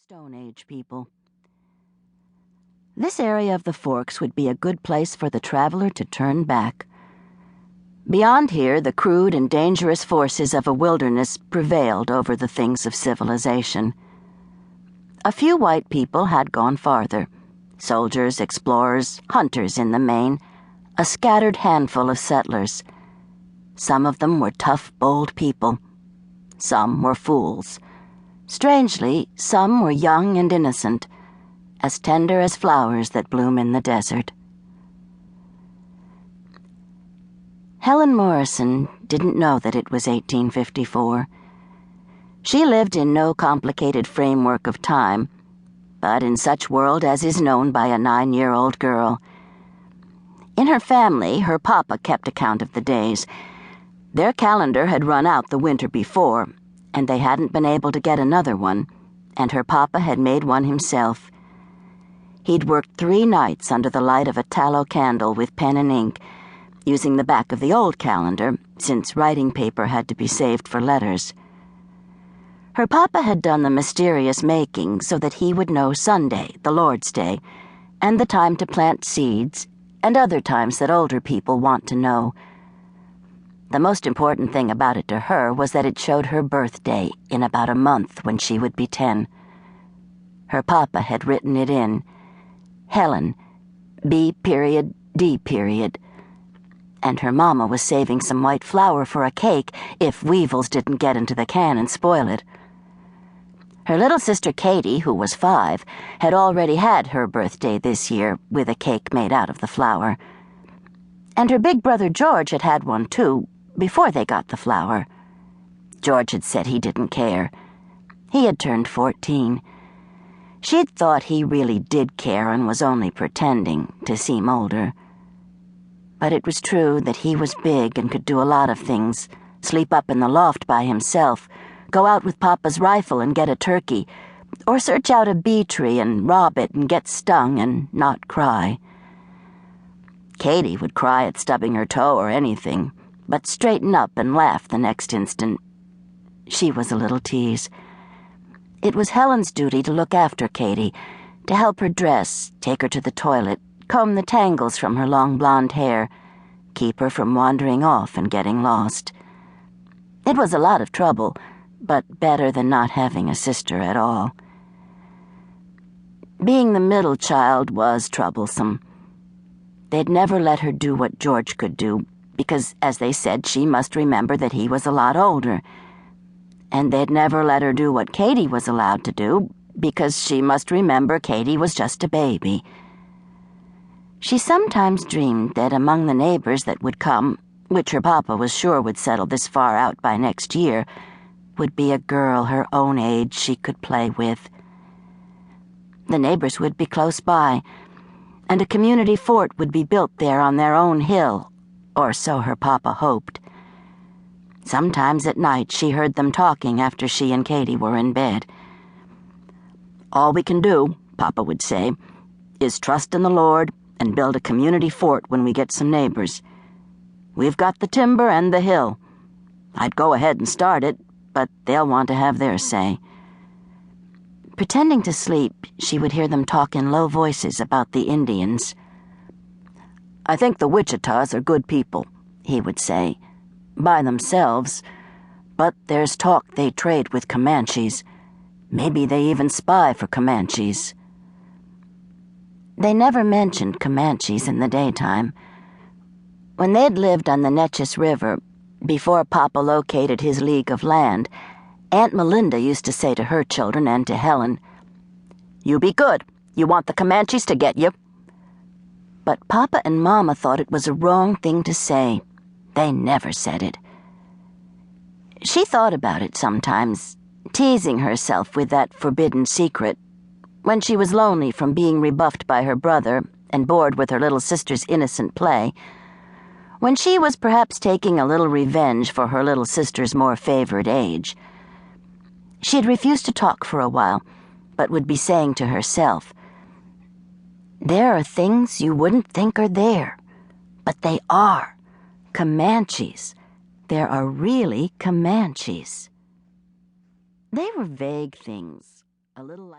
Stone Age people. This area of the Forks would be a good place for the traveler to turn back. Beyond here, the crude and dangerous forces of a wilderness prevailed over the things of civilization. A few white people had gone farther. Soldiers, explorers, hunters in the main, a scattered handful of settlers. Some of them were tough, bold people. Some were fools. Strangely, some were young and innocent, as tender as flowers that bloom in the desert. Helen Morrison didn't know that it was 1854. She lived in no complicated framework of time, but in such world as is known by a 9-year-old girl. In her family, her papa kept account of the days. Their calendar had run out the winter before, and they hadn't been able to get another one, and her papa had made one himself. He'd worked 3 nights under the light of a tallow candle with pen and ink, using the back of the old calendar, since writing paper had to be saved for letters. Her papa had done the mysterious making so that he would know Sunday, the Lord's Day, and the time to plant seeds, and other times that older people want to know. The most important thing about it to her was that it showed her birthday in about a month when she would be 10. Her papa had written it in, Helen, B.D., and her mama was saving some white flour for a cake if weevils didn't get into the can and spoil it. Her little sister Katie, who was 5, had already had her birthday this year with a cake made out of the flour. And her big brother George had had one too, before they got the flour. George had said he didn't care. He had turned 14. She'd thought he really did care and was only pretending to seem older. But it was true that he was big and could do a lot of things, sleep up in the loft by himself, go out with Papa's rifle and get a turkey, or search out a bee tree and rob it and get stung and not cry. Katie would cry at stubbing her toe or anything, but straighten up and laugh the next instant. She was a little tease. It was Helen's duty to look after Katie, to help her dress, take her to the toilet, comb the tangles from her long blonde hair, keep her from wandering off and getting lost. It was a lot of trouble, but better than not having a sister at all. Being the middle child was troublesome. They'd never let her do what George could do, because, as they said, she must remember that he was a lot older. And they'd never let her do what Katie was allowed to do, because she must remember Katie was just a baby. She sometimes dreamed that among the neighbors that would come, which her papa was sure would settle this far out by next year, would be a girl her own age she could play with. The neighbors would be close by, and a community fort would be built there on their own hill, or so her papa hoped. Sometimes at night she heard them talking after she and Katie were in bed. "All we can do," Papa would say, "is trust in the Lord and build a community fort when we get some neighbors. We've got the timber and the hill. I'd go ahead and start it, but they'll want to have their say." Pretending to sleep, she would hear them talk in low voices about the Indians. "I think the Wichitas are good people," he would say, "by themselves, but there's talk they trade with Comanches. Maybe they even spy for Comanches." They never mentioned Comanches in the daytime. When they'd lived on the Neches River, before Papa located his league of land, Aunt Melinda used to say to her children and to Helen, "You be good. You want the Comanches to get you." But Papa and Mama thought it was a wrong thing to say. They never said it. She thought about it sometimes, teasing herself with that forbidden secret, when she was lonely from being rebuffed by her brother and bored with her little sister's innocent play, when she was perhaps taking a little revenge for her little sister's more favored age. She'd refuse to talk for a while, but would be saying to herself, "There are things you wouldn't think are there, but they are. Comanches. There are really Comanches." They were vague things, a little like